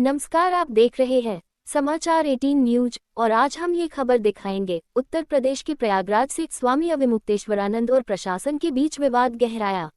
नमस्कार, आप देख रहे हैं समाचार 18 न्यूज और आज हम ये खबर दिखाएंगे। उत्तर प्रदेश के प्रयागराज से स्वामी अविमुक्तेश्वरानंद और प्रशासन के बीच विवाद गहराया।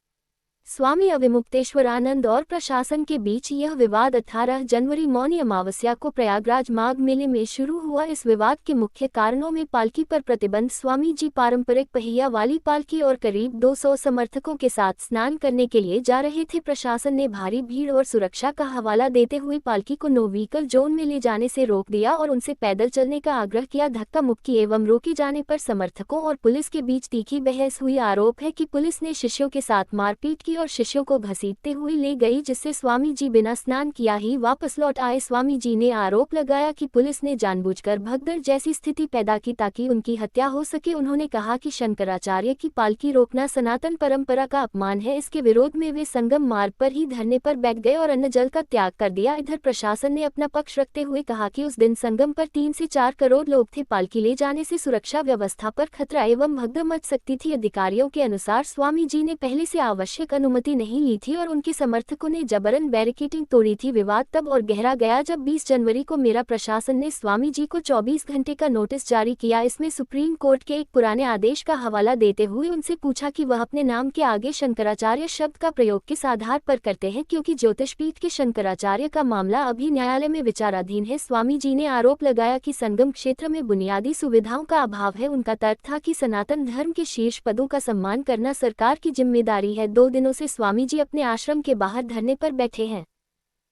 स्वामी अविमुक्तेश्वरानंद और प्रशासन के बीच यह विवाद 18 जनवरी मौनी अमावस्या को प्रयागराज माघ मेले में शुरू हुआ। इस विवाद के मुख्य कारणों में पालकी पर प्रतिबंध, स्वामी जी पारंपरिक पहिया वाली पालकी और करीब 200 समर्थकों के साथ स्नान करने के लिए जा रहे थे। प्रशासन ने भारी भीड़ और सुरक्षा का हवाला देते हुए पालकी को नो व्हीकल जोन में ले जाने से रोक दिया और उनसे पैदल चलने का आग्रह किया। धक्का मुक्की एवं रोके जाने पर समर्थकों और पुलिस के बीच तीखी बहस हुई। आरोप है कि पुलिस ने शिष्यों के साथ मारपीट की और शिष्यों को घसीटते हुए ले गई, जिससे स्वामी जी बिना स्नान किया ही वापस लौट आए। स्वामी जी ने आरोप लगाया कि पुलिस ने जानबूझकर भगदड़ जैसी स्थिति पैदा की ताकि उनकी हत्या हो सके। उन्होंने कहा कि शंकराचार्य की पालकी रोकना सनातन परंपरा का अपमान है। इसके विरोध में वे संगम मार्ग पर ही धरने पर बैठ गए और अन्न जल का त्याग कर दिया। इधर प्रशासन ने अपना पक्ष रखते हुए कहा कि उस दिन संगम पर 3 से 4 करोड़ लोग थे। पालकी ले जाने से सुरक्षा व्यवस्था पर खतरा एवं भगदड़ मच सकती थी। अधिकारियों के अनुसार स्वामी जी ने पहले से आवश्यक अनुमति नहीं ली थी और उनके समर्थकों ने जबरन बैरिकेडिंग तोड़ी थी। विवाद तब और गहरा गया जब 20 जनवरी को मेरा प्रशासन ने स्वामी जी को 24 घंटे का नोटिस जारी किया। इसमें सुप्रीम कोर्ट के एक पुराने आदेश का हवाला देते हुए उनसे पूछा कि वह अपने नाम के आगे शंकराचार्य शब्द का प्रयोग किस आधार पर करते हैं, क्योंकि ज्योतिषपीठ के शंकराचार्य का मामला अभी न्यायालय में विचाराधीन है। स्वामी जी ने आरोप लगाया कि संगम क्षेत्र में बुनियादी सुविधाओं का अभाव है। उनका तर्क था कि सनातन धर्म के शीर्ष पदों का सम्मान करना सरकार की जिम्मेदारी है। 2 दिनों से स्वामी जी अपने आश्रम के बाहर धरने पर बैठे हैं।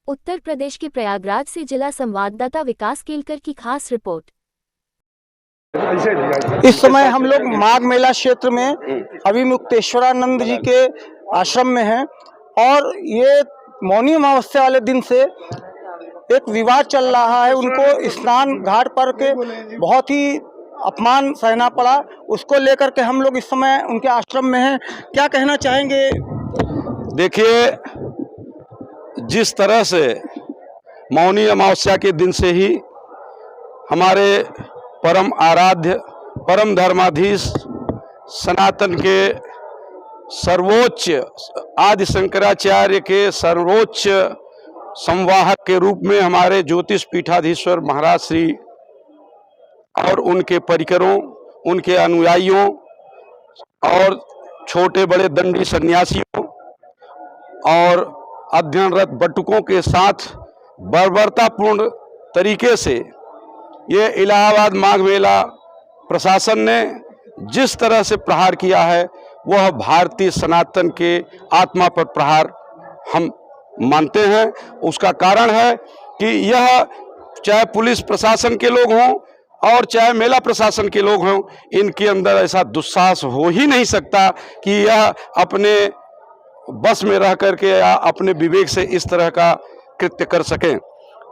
उत्तर प्रदेश के प्रयागराज से जिला संवाददाता विकास केलकर की खास रिपोर्ट। इस समय हम लोग माघ मेला क्षेत्र में अविमुक्तेश्वरानंद जी के आश्रम में हैं और ये मौनी अमावस्या वाले दिन से एक विवाद चल रहा है। उनको स्नान घाट पर के बहुत ही अपमान सहना पड़ा, उसको लेकर के हम लोग इस समय उनके आश्रम में हैं। क्या कहना चाहेंगे? देखिए, जिस तरह से मौनी अमावस्या के दिन से ही हमारे परम आराध्य परम धर्माधीश सनातन के सर्वोच्च आदि शंकराचार्य के सर्वोच्च संवाहक के रूप में हमारे ज्योतिष पीठाधीश्वर महाराज श्री और उनके परिकरों, उनके अनुयायियों और छोटे बड़े दंडी सन्यासियों और अध्ययनरत बटुकों के साथ बर्बरतापूर्ण तरीके से ये इलाहाबाद माघ मेला प्रशासन ने जिस तरह से प्रहार किया है, वह भारतीय सनातन के आत्मा पर प्रहार हम मानते हैं। उसका कारण है कि यह चाहे पुलिस प्रशासन के लोग हों और चाहे मेला प्रशासन के लोग हों, इनके अंदर ऐसा दुस्साहस हो ही नहीं सकता कि यह अपने बस में रह करके या अपने विवेक से इस तरह का कृत्य कर सकें।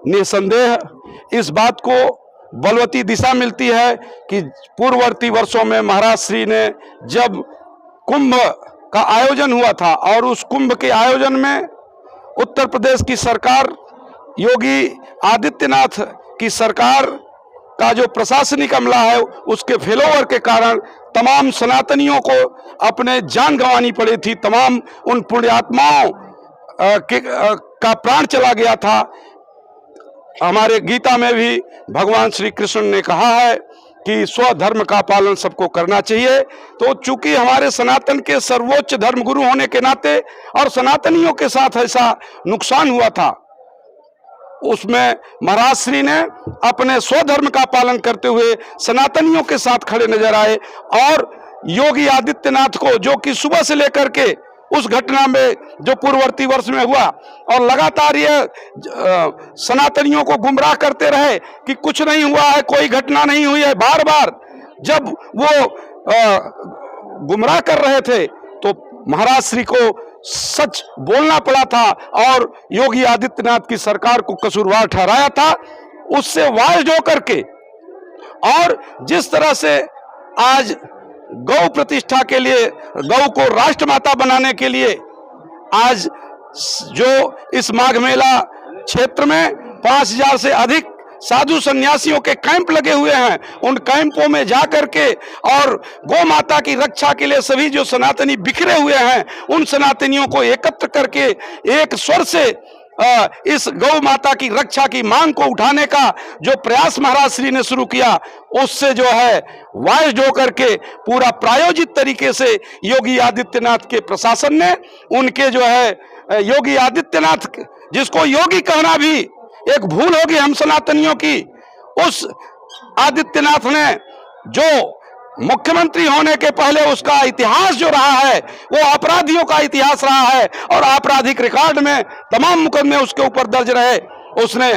निसंदेह इस बात को बलवती दिशा मिलती है कि पूर्ववर्ती वर्षों में महाराज श्री ने जब कुंभ का आयोजन हुआ था और उस कुंभ के आयोजन में उत्तर प्रदेश की सरकार, योगी आदित्यनाथ की सरकार का जो प्रशासनिक अमला है, उसके फेलोवर के कारण तमाम सनातनियों को अपने जान गंवानी पड़ी थी। तमाम उन पुण्यात्माओं का प्राण चला गया था। हमारे गीता में भी भगवान श्री कृष्ण ने कहा है कि स्वधर्म का पालन सबको करना चाहिए। तो चूंकि हमारे सनातन के सर्वोच्च धर्म गुरु होने के नाते और सनातनियों के साथ ऐसा नुकसान हुआ था, उसमें महाराज श्री ने अपने स्वधर्म का पालन करते हुए सनातनियों के साथ खड़े नजर आए और योगी आदित्यनाथ को, जो कि सुबह से लेकर के उस घटना में जो पूर्ववर्ती वर्ष में हुआ और लगातार ये सनातनियों को गुमराह करते रहे कि कुछ नहीं हुआ है, कोई घटना नहीं हुई है, बार बार जब वो गुमराह कर रहे थे तो महाराज श्री को सच बोलना पड़ा था और योगी आदित्यनाथ की सरकार को कसूरवार ठहराया था। उससे वाज हो करके और जिस तरह से आज गौ प्रतिष्ठा के लिए, गौ को राष्ट्रमाता बनाने के लिए आज जो इस माघ मेला क्षेत्र में 5000 से अधिक साधु सन्यासियों के कैंप लगे हुए हैं, उन कैंपों में जाकर के और गौ माता की रक्षा के लिए सभी जो सनातनी बिखरे हुए हैं, उन सनातनियों को एकत्र करके एक स्वर से इस गौ माता की रक्षा की मांग को उठाने का जो प्रयास महाराज श्री ने शुरू किया, उससे जो है वाइज होकर के पूरा प्रायोजित तरीके से योगी आदित्यनाथ के प्रशासन ने उनके जो है योगी आदित्यनाथ, जिसको योगी कहना भी एक भूल होगी हम सनातनियों की, उस आदित्यनाथ ने जो मुख्यमंत्री होने के पहले उसका इतिहास जो रहा है वो अपराधियों का इतिहास रहा है और आपराधिक रिकॉर्ड में तमाम मुकदमे उसके ऊपर दर्ज रहे। उसने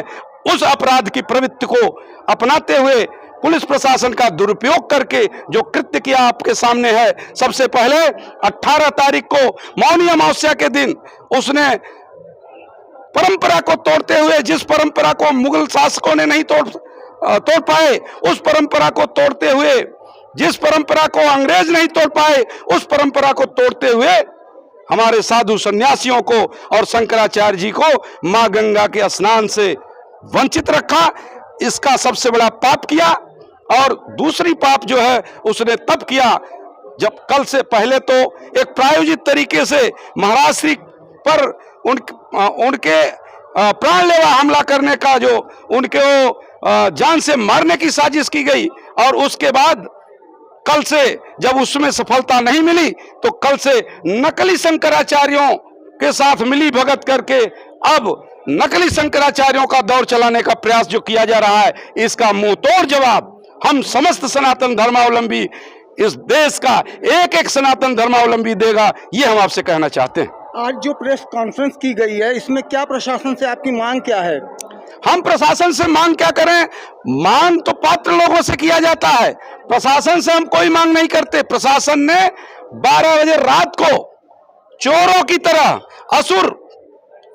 उस अपराध की प्रवृत्ति को अपनाते हुए पुलिस प्रशासन का दुरुपयोग करके जो कृत्य किया आपके सामने है। सबसे पहले 18 तारीख को मौनी अमावस्या के दिन उसने परंपरा को तोड़ते हुए, जिस परंपरा को मुगल शासकों ने नहीं तोड़ पाए, उस परंपरा को तोड़ते हुए, जिस परंपरा को अंग्रेज नहीं तोड़ पाए, उस परंपरा को तोड़ते हुए हमारे साधु सन्यासियों को और शंकराचार्य जी को मां गंगा के स्नान से वंचित रखा। इसका सबसे बड़ा पाप किया। और दूसरी पाप जो है उसने तब किया जब कल से पहले तो एक प्रायोजित तरीके से महाराज श्री पर उनके प्राणलेवा हमला करने का जो उनके जान से मारने की साजिश की गई, और उसके बाद कल से जब उसमें सफलता नहीं मिली तो कल से नकली शंकराचार्यों के साथ मिली भगत करके अब नकली शंकराचार्यों का दौर चलाने का प्रयास जो किया जा रहा है, इसका मुंह तोड़ जवाब हम समस्त सनातन धर्मावलंबी, इस देश का एक एक सनातन धर्मावलंबी देगा, ये हम आपसे कहना चाहते हैं। आज जो प्रेस कॉन्फ्रेंस की गई है, इसमें क्या प्रशासन से आपकी मांग क्या है? हम प्रशासन से मांग क्या करें? मांग तो पात्र लोगों से किया जाता है, प्रशासन से हम कोई मांग नहीं करते। प्रशासन ने 12 बजे रात को चोरों की तरह असुर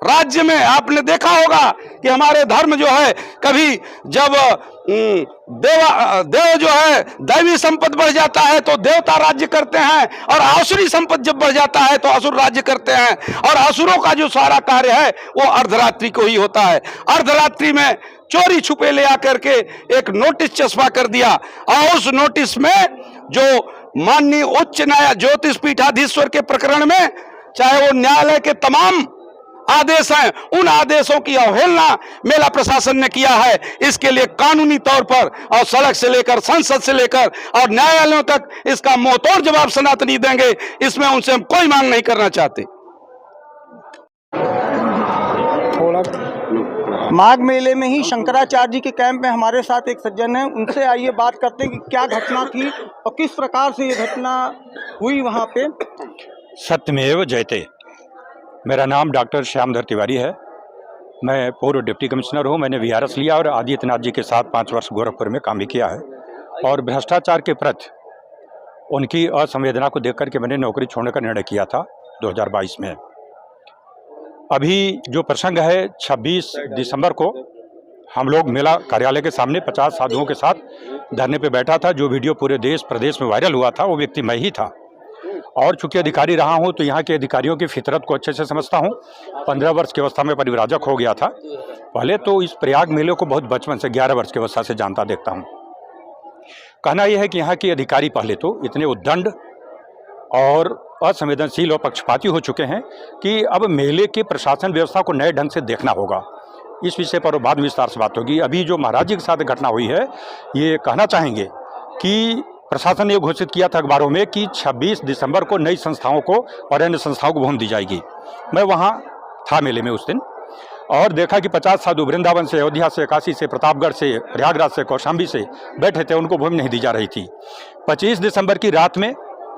राज्य में, आपने देखा होगा कि हमारे धर्म जो है, कभी जब देव जो है दैवी संपत्ति बढ़ जाता है तो देवता राज्य करते हैं, और आसुरी संपत्ति जब बढ़ जाता है तो असुर राज्य करते हैं। और असुरों का जो सारा कार्य है वो अर्धरात्रि को ही होता है। अर्धरात्रि में चोरी छुपे ले आकर के एक नोटिस चस्पा कर दिया, और उस नोटिस में जो माननीय उच्च न्यायालय ज्योतिष पीठाधीश्वर के प्रकरण में, चाहे वो न्यायालय के तमाम आदेश हैं, उन आदेशों की अवहेलना मेला प्रशासन ने किया है। इसके लिए कानूनी तौर पर और सड़क से लेकर संसद से लेकर और न्यायालयों तक इसका मुंहतोड़ जवाब सनातनी देंगे। इसमें उनसे हम कोई मांग नहीं करना चाहते। माघ मेले में ही शंकराचार्य जी के कैंप में हमारे साथ एक सज्जन है, उनसे आइए बात करते हैं कि क्या घटना थी और किस प्रकार से ये घटना हुई वहाँ पे। सत्यमेव जयते। मेरा नाम डॉक्टर श्यामधर तिवारी है। मैं पूर्व डिप्टी कमिश्नर हूँ। मैंने वीआरएस लिया और आदित्यनाथ जी के साथ 5 वर्ष गोरखपुर में काम भी किया है, और भ्रष्टाचार के प्रति उनकी असंवेदना को देख करके मैंने नौकरी छोड़ने का निर्णय किया था 2022 में। अभी जो प्रसंग है, 26 दिसंबर को हम लोग मेला कार्यालय के सामने 50 साधुओं के साथ धरने पे बैठा था। जो वीडियो पूरे देश प्रदेश में वायरल हुआ था वो व्यक्ति मैं ही था, और चूंकि अधिकारी रहा हूं तो यहाँ के अधिकारियों की फितरत को अच्छे से समझता हूं। 15 वर्ष की अवस्था में परिव्राजक हो गया था। पहले तो इस प्रयाग मेले को बहुत बचपन से 11 वर्ष की अवस्था से जानता देखता हूं। कहना यह है कि यहाँ के अधिकारी पहले तो इतने उद्दंड और असंवेदनशील और पक्षपाती हो चुके हैं कि अब मेले के प्रशासन व्यवस्था को नए ढंग से देखना होगा। इस विषय पर बाद में विस्तार से बात होगी। अभी जो महाराज जी के साथ घटना हुई है, ये कहना चाहेंगे कि प्रशासन ने घोषित किया था अखबारों में कि 26 दिसंबर को नई संस्थाओं को और अन्य संस्थाओं को भूमि दी जाएगी। मैं वहाँ था मेले में उस दिन, और देखा कि 50 साधु वृंदावन से, अयोध्या से, काशी से, प्रतापगढ़ से, प्रयागराज से, कौशाम्बी से बैठे थे, उनको भूमि नहीं दी जा रही थी। 25 दिसंबर की रात में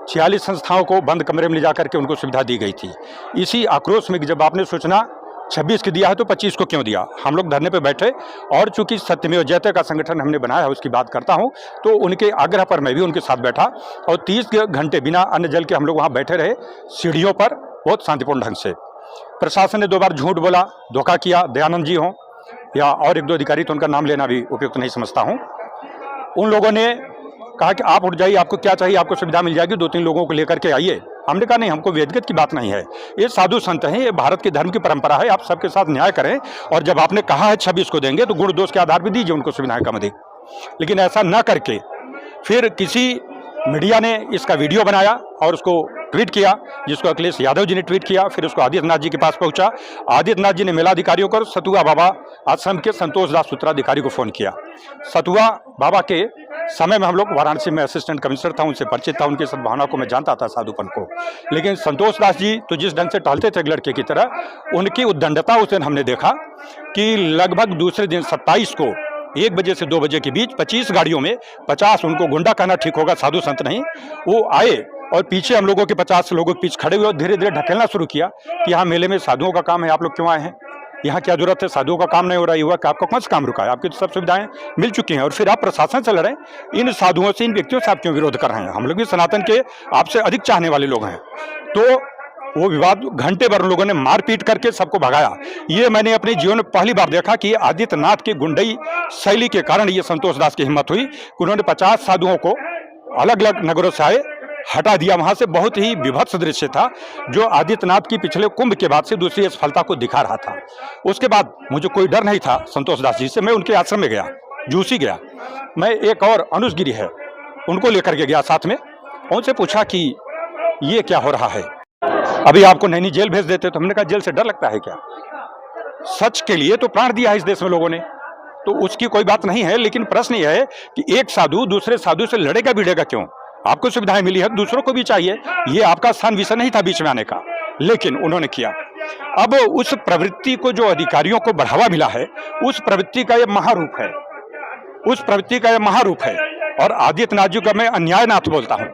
46 संस्थाओं को बंद कमरे में ले जा करके उनको सुविधा दी गई थी। इसी आक्रोश में जब आपने सूचना 26 की दिया है तो 25 को क्यों दिया? हम लोग धरने पे बैठे, और चूंकि सत्यमेव जयते का संगठन हमने बनाया है उसकी बात करता हूं, तो उनके आग्रह पर मैं भी उनके साथ बैठा और 30 घंटे बिना अन्न जल के हम लोग वहां बैठे रहे सीढ़ियों पर, बहुत शांतिपूर्ण ढंग से। प्रशासन ने 2 बार झूठ बोला, धोखा किया। दयानंद जी हों या और 1-2 अधिकारी, तो उनका नाम लेना भी उपयुक्त नहीं समझता हूँ। उन लोगों ने कहा कि आप उठ जाइए, आपको क्या चाहिए, आपको सुविधा मिल जाएगी, 2-3 लोगों को लेकर के आइए। हमने कहा नहीं, हमको व्यक्तिगत की बात नहीं है, ये साधु संत हैं, ये भारत के धर्म की परंपरा है, आप सबके साथ न्याय करें, और जब आपने कहा है 26 को देंगे तो गुण दोष के आधार पर दीजिए उनको सुविधाएं कम दे। लेकिन ऐसा न करके फिर किसी मीडिया ने इसका वीडियो बनाया और उसको ट्वीट किया, जिसको अखिलेश यादव जी ने ट्वीट किया। फिर उसको आदित्यनाथ जी के पास पहुंचा। आदित्यनाथ जी ने मेलाधिकारियों को सतुआ बाबा आश्रम के संतोष दास सूत्राधिकारी को फ़ोन किया। सतुआ बाबा के समय में हम लोग वाराणसी में असिस्टेंट कमिश्नर था, उनसे परिचित था, उनकी सद्भावना को मैं जानता था, साधुपन को। लेकिन संतोष दास जी तो जिस ढंग से टहलते थे एक लड़के की तरह, उनकी उद्दंडता उस दिन हमने देखा कि लगभग दूसरे दिन 27 को 1 बजे से 2 बजे के बीच 25 गाड़ियों में 50, उनको गुंडा कहना ठीक होगा, साधु संत नहीं, वो आए और पीछे हम लोगों के 50 लोगों के पीछे खड़े हुए और धीरे धीरे ढकेलना शुरू किया कि यहाँ मेले में साधुओं का काम है, आप लोग क्यों आए हैं, यहाँ क्या जरूरत है, साधुओं का काम नहीं हो रहा, युवा का आपका कौन सा काम रुका है, आपकी तो सब सुविधाएं मिल चुकी हैं और फिर आप प्रशासन से लड़ें, इन साधुओं से, इन व्यक्तियों से आप क्यों विरोध कर रहे हैं, हम लोग भी सनातन के आपसे अधिक चाहने वाले लोग हैं। तो वो विवाद घंटे भर लोगों ने मारपीट करके सबको भगाया। ये मैंने अपने जीवन में पहली बार देखा कि आदित्यनाथ की गुंडई शैली के कारण ये संतोष दास की हिम्मत हुई कि उन्होंने 50 साधुओं को अलग अलग नगरों से आए हटा दिया। वहां से बहुत ही विभत्स दृश्य था जो आदित्यनाथ की पिछले कुंभ के बाद से दूसरी असफलता को दिखा रहा था। उसके बाद मुझे कोई डर नहीं था संतोष दास जी से। मैं उनके आश्रम में गया, जूसी गया। मैं एक और अनुजगिरी है उनको लेकर के गया साथ में, उनसे पूछा कि ये क्या हो रहा है, अभी आपको नैनी जेल भेज देते। तो हमने कहा जेल से डर लगता है क्या, सच के लिए तो प्राण दिया है इस देश में लोगों ने, तो उसकी कोई बात नहीं है। लेकिन प्रश्न यह है कि एक साधु दूसरे साधु से लड़ेगा भिड़ेगा क्यों, आपको सुविधाएं मिली है, दूसरों को भी चाहिए, ये आपका स्थान विषय नहीं था बीच में आने का, लेकिन उन्होंने किया। अब उस प्रवृत्ति को जो अधिकारियों को बढ़ावा मिला है, उस प्रवृत्ति का यह महारूप है, उस प्रवृत्ति का यह महारूप है। और आदित्यनाथ जी का मैं अन्यायनाथ बोलता हूं,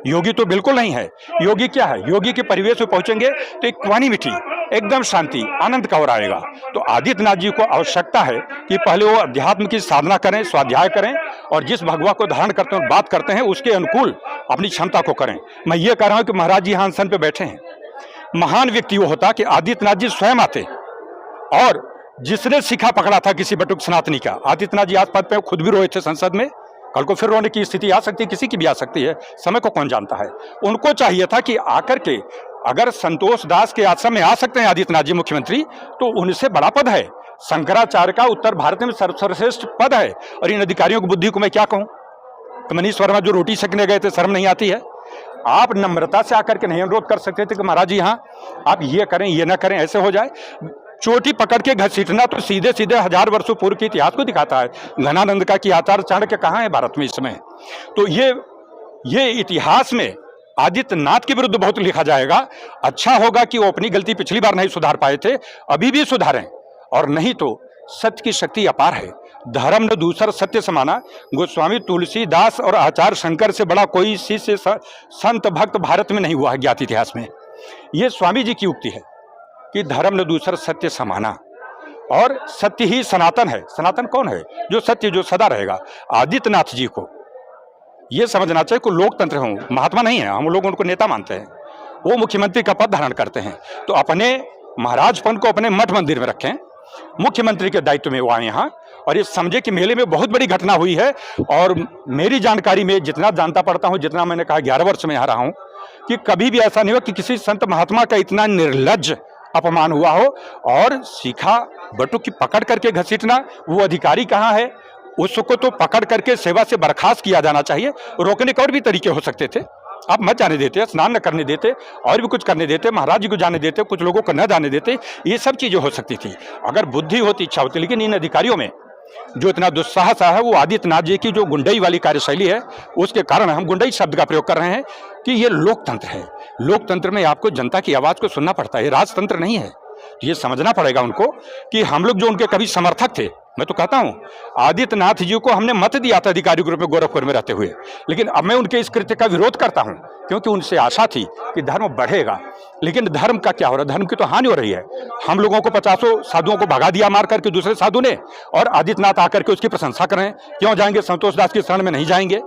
योगी तो बिल्कुल नहीं है। योगी क्या है, योगी के परिवेश में पहुंचेंगे तो एक क्वानिमिटी, एकदम शांति, आनंद का और आएगा। तो आदित्यनाथ जी को आवश्यकता है कि पहले वो अध्यात्म की साधना करें, स्वाध्याय करें और जिस भगवा को धारण करते हैं और बात करते हैं उसके अनुकूल अपनी क्षमता को करें। मैं ये कह रहा हूं कि महाराज जी आसन पे बैठे हैं, महान व्यक्ति वो होता कि आदित्यनाथ जी स्वयं आते और जिसने शिखा पकड़ा था किसी बटुक सनातनी का, आदित्यनाथ जी आज पद पे खुद भी रोए थे संसद में, कल को फिर रोने की स्थिति आ सकती है, किसी की भी आ सकती है, समय को कौन जानता है। उनको चाहिए था कि आकर के अगर संतोष दास के आश्रम में आ सकते हैं आदित्यनाथ जी मुख्यमंत्री, तो उनसे बड़ा पद है। शंकराचार्य का उत्तर भारत में सर्वश्रेष्ठ पद है। और इन अधिकारियों की बुद्धि को मैं क्या कहूं, तो मनीष वर्मा जो रोटी सेकने गए थे, शर्म नहीं आती है? आप नम्रता से आकर के नहीं अनुरोध कर सकते थे कि महाराज जी यहाँ आप ये करें, ये ना करें, ऐसे हो जाए? चोटी पकड़ के घसीटना तो सीधे सीधे 1000 वर्षों पूर्व के इतिहास को दिखाता है। घनानंद का कि आचार्य चाणक्य कहाँ है भारत में इस समय? तो ये इतिहास में आदित्यनाथ के विरुद्ध बहुत लिखा जाएगा। अच्छा होगा कि वो अपनी गलती पिछली बार नहीं सुधार पाए थे, अभी भी सुधारें, और नहीं तो सत्य की शक्ति अपार है। धर्म न दूसर सत्य समाना, गोस्वामी तुलसीदास और आचार्य शंकर से बड़ा कोई शिष्य संत भक्त भारत में नहीं हुआ है ज्ञात इतिहास में। ये स्वामी जी की उक्ति है कि धर्म न दूसर सत्य समाना, और सत्य ही सनातन है। सनातन कौन है? जो सत्य, जो सदा रहेगा। आदित्यनाथ जी को यह समझना चाहिए कि लोकतंत्र हूं, महात्मा नहीं है, हम लोग उनको नेता मानते हैं। वो मुख्यमंत्री का पद धारण करते हैं, तो अपने महाराजपन को अपने मठ मंदिर में रखें। मुख्यमंत्री के दायित्व में वो आए यहाँ, और ये समझे कि मेले में बहुत बड़ी घटना हुई है। और मेरी जानकारी में जितना जानता पड़ता हूँ, जितना मैंने कहा 11 वर्ष में यहाँ रहा हूँ, कि कभी भी ऐसा नहीं हुआ कि किसी संत महात्मा का इतना निर्लज्ज अपमान हुआ हो। और शिखा बटुक की पकड़ करके घसीटना, वो अधिकारी कहाँ है? उसको तो पकड़ करके सेवा से बर्खास्त किया जाना चाहिए। रोकने के और भी तरीके हो सकते थे, आप मत जाने देते, स्नान न करने देते, और भी कुछ करने देते, महाराज जी को जाने देते, कुछ लोगों को न जाने देते, ये सब चीजें हो सकती थी अगर बुद्धि होती, इच्छा होती। लेकिन इन अधिकारियों में जो इतना दुस्साहस है, वो आदित्यनाथ जी की जो गुंडई वाली कार्यशैली है, उसके कारण हम गुंडई शब्द का प्रयोग कर रहे हैं कि ये लोकतंत्र है। लोकतंत्र में आपको जनता की आवाज को सुनना पड़ता है, राजतंत्र नहीं है। तो ये समझना पड़ेगा उनको कि हम लोग जो उनके कभी समर्थक थे, मैं तो कहता हूं आदित्यनाथ जी को हमने मत दिया था अधिकारी ग्रुप में गोरखपुर में रहते हुए, लेकिन अब मैं उनके इस कृत्य का विरोध करता हूं क्योंकि उनसे आशा थी कि धर्म बढ़ेगा। लेकिन धर्म का क्या हो रहा है? धर्म की तो हानि हो रही है। हम लोगों को 50 साधुओं को भगा दिया मार करके दूसरे साधु ने, और आदित्यनाथ आकर के उसकी प्रशंसा करें। क्यों जाएंगे संतोष दास की शरण में? नहीं जाएंगे।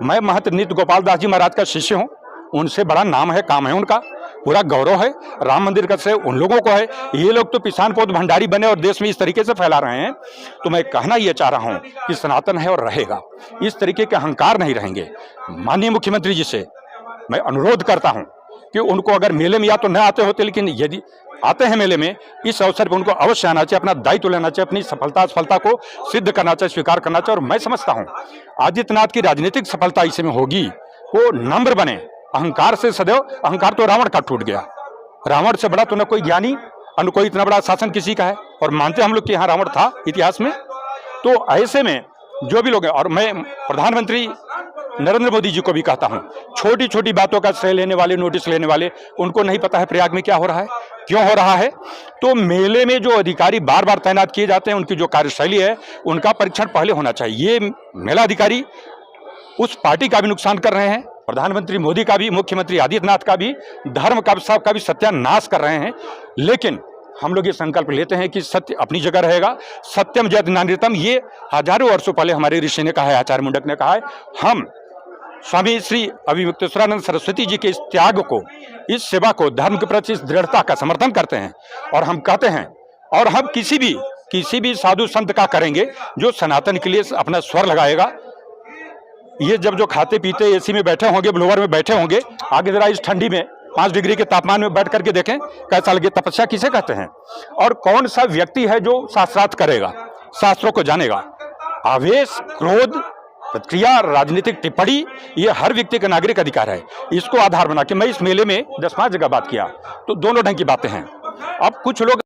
मैं महंत नित्य गोपाल दास जी महाराज का शिष्य हूं, उनसे बड़ा नाम है, काम है, उनका पूरा गौरव है। राम मंदिर का श्रेय उन लोगों को है। ये लोग तो पिसान पौध भंडारी बने और देश में इस तरीके से फैला रहे हैं। तो मैं कहना ये चाह रहा हूं कि सनातन है और रहेगा, इस तरीके के अहंकार नहीं रहेंगे। माननीय मुख्यमंत्री जी से मैं अनुरोध करता हूं कि उनको अगर मेले में या तो न आते होते, लेकिन यदि आते हैं मेले में, इस अवसर पर उनको अवश्य आना चाहिए, अपना दायित्व लेना चाहिए, अपनी सफलता को सिद्ध करना चाहिए, स्वीकार करना चाहिए। और मैं समझता हूं आदित्यनाथ की राजनीतिक सफलता इसी में होगी, को नम्र बने, अहंकार से सदैव, अहंकार तो रावण का टूट गया, रावण से बड़ा तो न कोई ज्ञानी और न कोई इतना बड़ा शासन किसी का है, और मानते हम लोग कि यहाँ रावण था इतिहास में। तो ऐसे में जो भी लोग हैं, और मैं प्रधानमंत्री नरेंद्र मोदी जी को भी कहता हूं, छोटी छोटी बातों का श्रेय लेने वाले, नोटिस लेने वाले, उनको नहीं पता है प्रयाग में क्या हो रहा है, क्यों हो रहा है। तो मेले में जो अधिकारी बार बार तैनात किए जाते हैं, उनकी जो कार्यशैली है उनका परीक्षण पहले होना चाहिए। ये मेला अधिकारी उस पार्टी का भी नुकसान कर रहे हैं, प्रधानमंत्री मोदी का भी, मुख्यमंत्री आदित्यनाथ का भी, धर्म का सबका भी सत्यानाश कर रहे हैं। लेकिन हम लोग ये संकल्प लेते हैं कि सत्य अपनी जगह रहेगा, सत्यम जयते नान्यतम, ये हजारों वर्षों पहले हमारे ऋषि ने कहा है, आचार्य मुंडक ने कहा है। हम स्वामी श्री अविमुक्तेश्वरानंद सरस्वती जी के इस त्याग को, इस सेवा को, धर्म के प्रति इस दृढ़ता का समर्थन करते हैं, और हम कहते हैं, और हम किसी भी साधु संत का करेंगे जो सनातन के लिए अपना स्वर लगाएगा। ये जब जो खाते पीते एसी में बैठे होंगे, ब्लोवर में बैठे होंगे, आगे जरा इस ठंडी में 5 डिग्री के तापमान में बैठ करके देखें कैसा लगे। तपस्या किसे कहते हैं, और कौन सा व्यक्ति है जो शास्त्रार्थ करेगा, शास्त्रों को जानेगा। आवेश, क्रोध, प्रतिक्रिया, राजनीतिक टिप्पणी, ये हर व्यक्ति का नागरिक अधिकार है। इसको आधार बना के मैं इस मेले में 10-5 जगह बात किया, तो दोनों ढंग की बातें हैं। अब कुछ लोग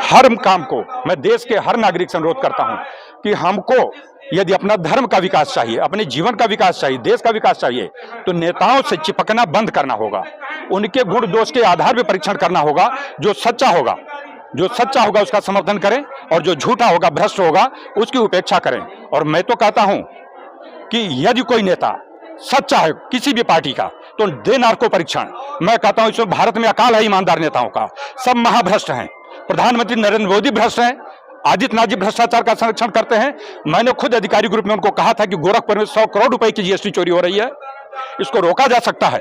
हर काम को, मैं देश के हर नागरिक से अनुरोध करता हूं कि हमको यदि अपना धर्म का विकास चाहिए, अपने जीवन का विकास चाहिए, देश का विकास चाहिए, तो नेताओं से चिपकना बंद करना होगा, उनके गुण दोष के आधार पर परीक्षण करना होगा। जो सच्चा होगा उसका समर्थन करें, और जो झूठा होगा, भ्रष्ट होगा, उसकी उपेक्षा करें। और मैं तो कहता हूं कि यदि कोई नेता सच्चा है किसी भी पार्टी का, तो दे नार्को परीक्षण। मैं कहता हूं इसमें भारत में अकाल है ईमानदार नेताओं का, सब महाभ्रष्ट हैं। प्रधानमंत्री नरेंद्र मोदी भ्रष्ट हैं, आदित्यनाथ जी भ्रष्टाचार का संरक्षण करते हैं। मैंने खुद अधिकारी ग्रुप में उनको कहा था कि गोरखपुर में 100 करोड़ रुपए की जीएसटी चोरी हो रही है, इसको रोका जा सकता है।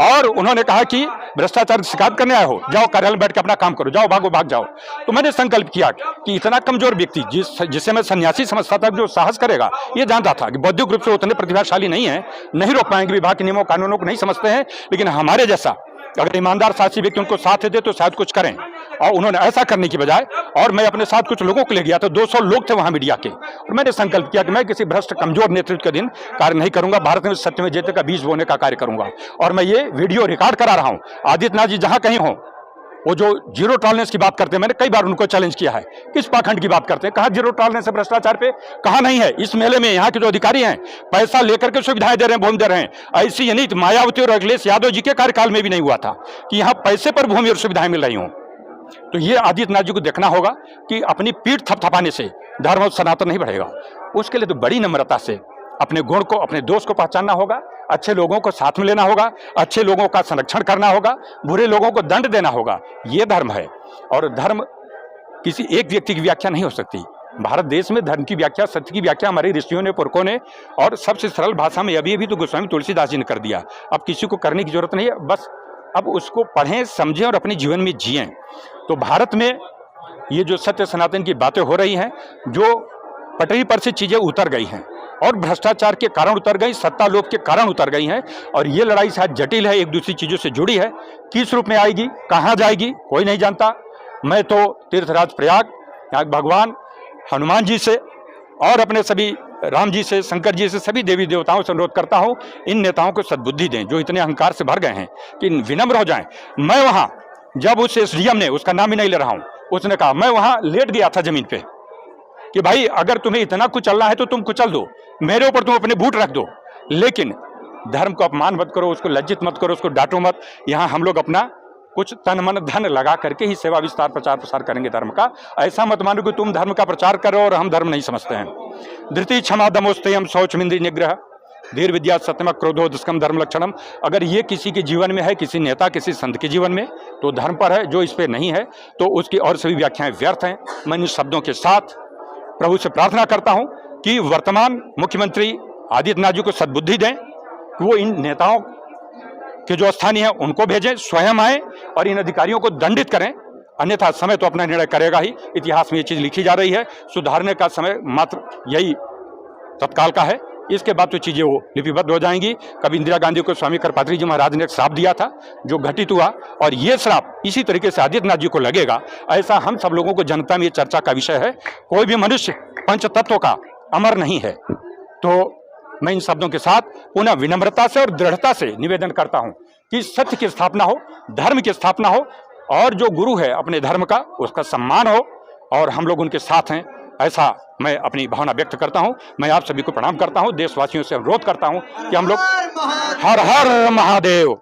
और उन्होंने कहा कि भ्रष्टाचार की शिकायत करने आए हो, जाओ कार्यालय में बैठ के अपना काम करो, जाओ भागो भाग जाओ। तो मैंने संकल्प किया कि इतना कमजोर व्यक्ति, जिसे मैं सन्यासी समझता था, जो साहस करेगा, ये जानता था कि बौद्धिक रूप से उतने प्रतिभाशाली नहीं है, नहीं रोक पाएंगे, विभाग के नियमों कानूनों को नहीं समझते हैं, लेकिन हमारे जैसा अगर ईमानदार साहसी व्यक्ति उनको साथ दे तो शायद कुछ करें। और उन्होंने ऐसा करने की बजाय, और मैं अपने साथ कुछ लोगों को ले गया, तो 200 लोग थे वहां मीडिया के, और मैंने संकल्प किया कि मैं किसी भ्रष्ट कमजोर नेतृत्व के दिन कार्य नहीं करूंगा, भारत में सत्य में जयते का बीज बोने का कार्य करूंगा। और मैं ये वीडियो रिकॉर्ड करा रहा हूं। आदित्यनाथ जी जहां कहीं हो, वो जो जीरो टॉलरेंस की बात करते हैं, मैंने कई बार उनको चैलेंज किया है, किस पाखंड की बात करते हैं, कहां जीरो टॉलरेंस है भ्रष्टाचार पे, कहां नहीं है। इस मेले में यहाँ के जो अधिकारी हैं, पैसा लेकर के सुविधाएं दे रहे हैं, भूमि दे रहे हैं। ऐसी नहीं मायावती और अखिलेश यादव जी के कार्यकाल में भी नहीं हुआ था कि यहाँ पैसे पर भूमि और सुविधाएं मिल रही हों। तो ये आदित्यनाथ जी को देखना होगा कि अपनी पीठ थपथपाने से धर्म और सनातन नहीं बढ़ेगा। उसके लिए तो बड़ी नम्रता से अपने गुण को, अपने दोष को पहचानना होगा, अच्छे लोगों को साथ में लेना होगा, अच्छे लोगों का संरक्षण करना होगा, बुरे लोगों को दंड देना होगा। ये धर्म है, और धर्म किसी एक व्यक्ति की व्याख्या नहीं हो सकती। भारत देश में धर्म की व्याख्या, सत्य की व्याख्या हमारे ऋषियों ने, पुरखों ने, और सबसे सरल भाषा में अभी तो गोस्वामी तुलसीदास जी ने कर दिया। अब किसी को करने की जरूरत नहीं है, बस अब उसको पढ़ें, समझें और अपने जीवन में जिएं। तो भारत में ये जो सत्य सनातन की बातें हो रही हैं, जो पटरी पर से चीजें उतर गई हैं, और भ्रष्टाचार के कारण उतर गई, सत्ता लोभ के कारण उतर गई हैं, और ये लड़ाई शायद जटिल है, एक दूसरी चीजों से जुड़ी है। किस रूप में आएगी, कहाँ जाएगी, कोई नहीं जानता। मैं तो तीर्थराज प्रयाग, यहाँ भगवान हनुमान जी से और अपने सभी राम जी से, शंकर जी से, सभी देवी देवताओं से अनुरोध करता हूँ, इन नेताओं को सद्बुद्धि दें जो इतने अहंकार से भर गए हैं, कि विनम्र हो जाएं। मैं वहाँ जब उस एसडीएम ने, उसका नाम ही नहीं ले रहा हूँ, उसने कहा, मैं वहाँ लेट गया था जमीन पे कि भाई अगर तुम्हें इतना कुचलना है तो तुम कुचल दो, मेरे ऊपर तुम अपने बूट रख दो, लेकिन धर्म को अपमान मत करो, उसको लज्जित मत करो, उसको डांटो मत। यहाँ हम लोग अपना कुछ तन मन धन लगा करके ही सेवा विस्तार प्रचार प्रसार करेंगे धर्म का। ऐसा मत मानो कि तुम धर्म का प्रचार करो और हम धर्म नहीं समझते हैं। धृति क्षमा दमोस्तेयम शौचम इंद्रिय निग्रह धीर विद्या सत्यम क्रोधो दुष्कर्म धर्म लक्षणम। अगर ये किसी के जीवन में है, किसी नेता किसी संत के जीवन में, तो धर्म पर है। जो इस पर नहीं है तो उसकी और सभी व्याख्याएं व्यर्थ हैं। मैं इन शब्दों के साथ प्रभु से प्रार्थना करता हूं कि वर्तमान मुख्यमंत्री आदित्यनाथ जी को सद्बुद्धि दें कि वो इन नेताओं के जो स्थानीय हैं उनको भेजें, स्वयं आए और इन अधिकारियों को दंडित करें, अन्यथा समय तो अपना निर्णय करेगा ही। इतिहास में ये चीज लिखी जा रही है, सुधारने का समय मात्र यही तत्काल का है। इसके बाद तो चीजें वो लिपिबद्ध हो जाएंगी। कभी इंदिरा गांधी को स्वामी करपात्री जी महाराज ने एक श्राप दिया था जो घटित हुआ, और ये श्राप इसी तरीके से आदित्यनाथ जी को लगेगा। ऐसा हम सब लोगों को जनता में ये चर्चा का विषय है। कोई भी मनुष्य पंच तत्वों का अमर नहीं है। तो मैं इन शब्दों के साथ पुनः विनम्रता से और दृढ़ता से निवेदन करता हूं कि सत्य की स्थापना हो, धर्म की स्थापना हो, और जो गुरु है अपने धर्म का उसका सम्मान हो, और हम लोग उनके साथ हैं, ऐसा मैं अपनी भावना व्यक्त करता हूं। मैं आप सभी को प्रणाम करता हूं, देशवासियों से अनुरोध करता हूं कि हम लोग हर हर महादेव।